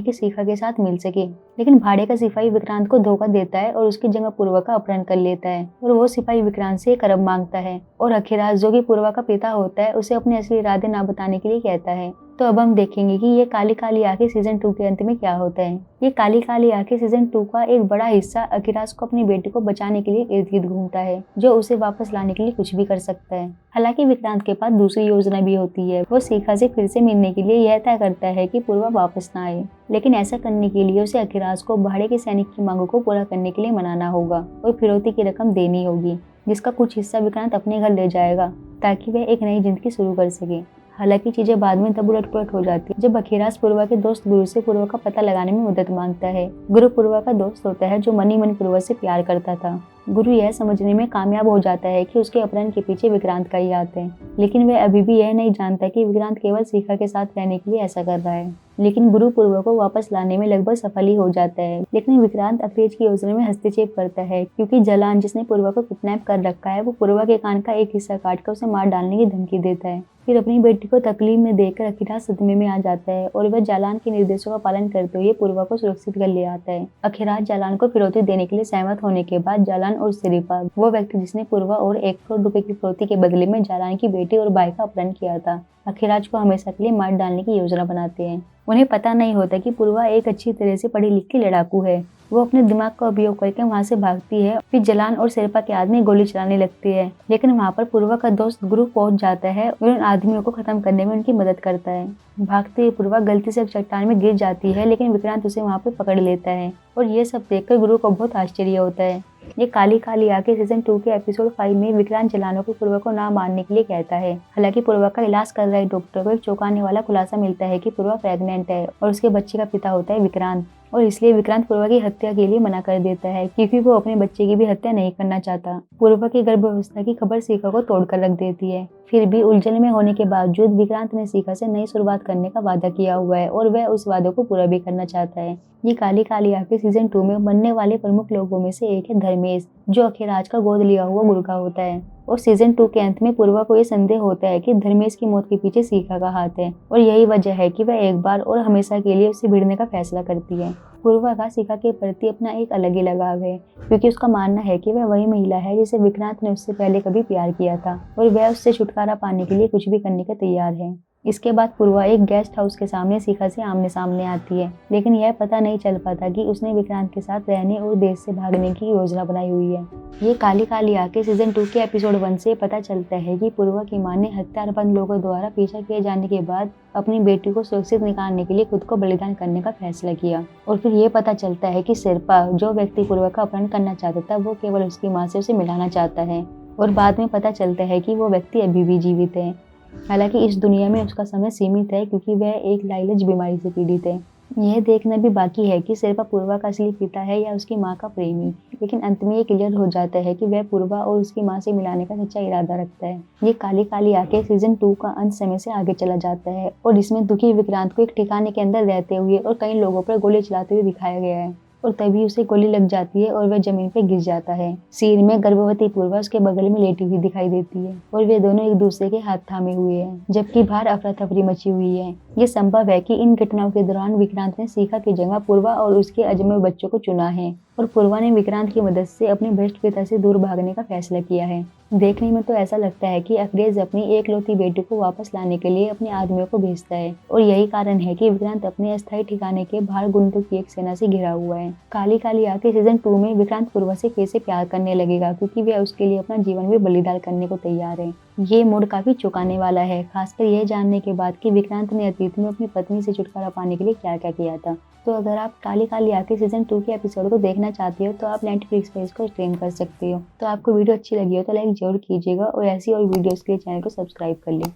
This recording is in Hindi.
कि शिखा के साथ मिल सके। लेकिन भाड़े का सिपाही विक्रांत को धोखा देता है और उसकी जगह पूर्वा का अपहरण कर लेता है और वो सिपाही विक्रांत से 1 अरब मांगता है और अखिराज जो कि पूर्वा का पिता होता है उसे अपने असली इरादे ना बताने के लिए कहता है। तो अब हम देखेंगे कि ये काली काली आंखें सीजन 2 के अंत में क्या होता है। ये काली काली आंखें सीजन 2 का एक बड़ा हिस्सा अखिराज को अपनी बेटी को बचाने के लिए इर्द गिर्द घूमता है, जो उसे वापस लाने के लिए कुछ भी कर सकता है। हालांकि विक्रांत के पास दूसरी योजना भी होती है। वो शिखा से फिर से मिलने के लिए यह तय करता है कि पूर्वा वापस ना आए, लेकिन ऐसा करने के लिए उसे अखिराज को भाड़े के सैनिक की मांगों को पूरा करने के लिए मनाना होगा और फिरौती की रकम देनी होगी, जिसका कुछ हिस्सा विक्रांत अपने घर ले जाएगा ताकि वह एक नई जिंदगी शुरू कर सके। हालांकि चीजें बाद में तब उलट पुलट हो जाती है जब अखिराज पूर्वा के दोस्त गुरु से पूर्वा का पता लगाने में मदद मांगता है। गुरु पूर्वा का दोस्त होता है जो मनी मन पूर्वा से प्यार करता था। गुरु यह समझने में कामयाब हो जाता है कि उसके अपहरण के पीछे विक्रांत का ही हाथ है, लेकिन वह अभी भी यह नहीं जानता कि विक्रांत केवल शिखा के साथ रहने के लिए ऐसा कर रहा है। लेकिन गुरु पूर्वा को वापस लाने में लगभग सफल ही हो जाता है, लेकिन विक्रांत अखिलेश की योजना में हस्तक्षेप करता है क्योंकि जलान जिसने पूर्वा को किडनैप कर रखा है वो पूर्वा के कान का एक हिस्सा काटकर उसे मार डालने की धमकी देता है। फिर अपनी बेटी को तकलीफ में देखकर अखिराज सदमे में आ जाता है और वह जालान के निर्देशों का पालन करते हुए पूर्वा को सुरक्षित कर ले आता है। अखिराज जालान को फिरौती देने के लिए सहमत होने के बाद जालान और शरीफा, वो व्यक्ति जिसने पूर्वा और 1 करोड़ रुपए की फिरौती के बदले में जालान की बेटी और भाई का अपहरण किया था, अखिराज को हमेशा के लिए मार डालने की योजना बनाते हैं। उन्हें पता नहीं होता कि पूर्वा एक अच्छी तरह से पढ़ी लिखी लड़ाकू है। वो अपने दिमाग का उपयोग करके वहां से भागती है। फिर जलान और शेरपा के आदमी गोली चलाने लगती है, लेकिन वहां पर पूर्वा का दोस्त गुरु पहुंच जाता है और उन आदमियों को खत्म करने में उनकी मदद करता है। भागते हुए पूर्वा गलती से एक चट्टान में गिर जाती है, लेकिन विक्रांत उसे वहां पर पकड़ लेता है और ये सब देखकर गुरु को बहुत आश्चर्य होता है। ये काली काली आंखें सीजन 2 के एपिसोड 5 में विक्रांत जलानों को पूर्वा को ना मारने के लिए कहता है। हालांकि पूर्वा का इलाज कर रहे डॉक्टर को एक चौंकाने वाला खुलासा मिलता है कि पूर्वा प्रेग्नेंट है और उसके बच्चे का पिता होता है विक्रांत, और इसलिए विक्रांत पूर्वा की हत्या के लिए मना कर देता है क्योंकि वो अपने बच्चे की भी हत्या नहीं करना चाहता। पूर्वा की गर्भावस्था की खबर शिखा को तोड़कर रख देती है। फिर भी उलझन में होने के बावजूद विक्रांत ने शिखा से नई शुरुआत करने का वादा किया हुआ है और वह उस वादे को पूरा भी करना चाहता है। ये काली काली आंखें सीजन 2 में बनने वाले प्रमुख लोगों में से एक है धर्मेश, जो अखिराज का गोद लिया हुआ गुरु का होता है। और सीजन 2 के अंत में पूर्वा को यह संदेह होता है कि धर्मेश की मौत के पीछे शिखा का हाथ है और यही वजह है कि वह एक बार और हमेशा के लिए उससे भिड़ने का फैसला करती है। पूर्वा का शिखा के प्रति अपना एक अलग ही लगाव है क्योंकि उसका मानना है कि वह वही महिला है जिसे विक्रांत ने उससे पहले कभी प्यार किया था और वह उससे छुटकारा पाने के लिए कुछ भी करने का तैयार है। इसके बाद पूर्वा एक गेस्ट हाउस के सामने शिखा से आमने सामने आती है, लेकिन यह पता नहीं चल पाता कि उसने विक्रांत के साथ रहने और देश से भागने की योजना बनाई हुई है। ये काली काली आंखें सीजन 2 के एपिसोड 1 से पता चलता है कि पूर्वा की मां ने हथियारबंद लोगों द्वारा पीछा किए जाने के बाद अपनी बेटी को सुरक्षित निकालने के लिए खुद को बलिदान करने का फैसला किया। और फिर ये पता चलता है कि शेरपा, जो व्यक्ति पूर्वा का अपहरण करना चाहता था, वो केवल उसकी मां से उसे मिलाना चाहता है। और बाद में पता चलता है कि वो व्यक्ति अभी भी जीवित है। हालांकि इस दुनिया में उसका समय सीमित है क्योंकि वह एक लाइलज बीमारी से पीड़ित है। यह देखना भी बाकी है कि शेरपा पूर्वा का असली पिता है या उसकी मां का प्रेमी, लेकिन अंत में ये क्लियर हो जाता है कि वह पूर्वा और उसकी मां से मिलाने का सच्चा इरादा रखता है। ये काली काली आंखें सीजन 2 का अंत समय से आगे चला जाता है और इसमें दुखी विक्रांत को एक ठिकाने के अंदर रहते हुए और कई लोगों पर गोली चलाते हुए दिखाया गया है और तभी उसे गोली लग जाती है और वह जमीन पर गिर जाता है। सीन में गर्भवती पूर्वा उसके बगल में लेटी हुई दिखाई देती है और वे दोनों एक दूसरे के हाथ थामे हुए हैं, जबकि बाहर अफरा तफरी मची हुई है। ये संभव है कि इन घटनाओं के दौरान विक्रांत ने शिखा की जगह पूर्वा और उसके अजनबी बच्चों को चुना है और पूर्वा ने विक्रांत की मदद से अपने भ्रष्ट पिता से दूर भागने का फैसला किया है। देखने में तो ऐसा लगता है कि अखिलेश अपनी एकलौती बेटी को वापस लाने के लिए अपने आदमियों को भेजता है और यही कारण है कि विक्रांत अपने अस्थायी ठिकाने के बाहर गुंडों की एक सेना से घिरा हुआ है। काली काली आंखें सीजन 2 में विक्रांत पूर्वा से फिर से प्यार करने लगेगा क्योंकि वह उसके लिए अपना जीवन भी बलिदान करने को तैयार है। ये मोड़ काफी चौंकाने वाला है, खासकर यह जानने के बाद कि विक्रांत ने अतीत में अपनी पत्नी से छुटकारा पाने के लिए क्या क्या किया था। तो अगर आप काली काली आंखें सीजन 2 के एपिसोड को देखना चाहते हो तो आप नेटफ्लिक्स पर इसको स्ट्रीम कर सकते हो। तो आपको वीडियो अच्छी लगी हो तो लाइक जरूर कीजिएगा और ऐसी और वीडियोस के लिए चैनल को सब्सक्राइब कर लें।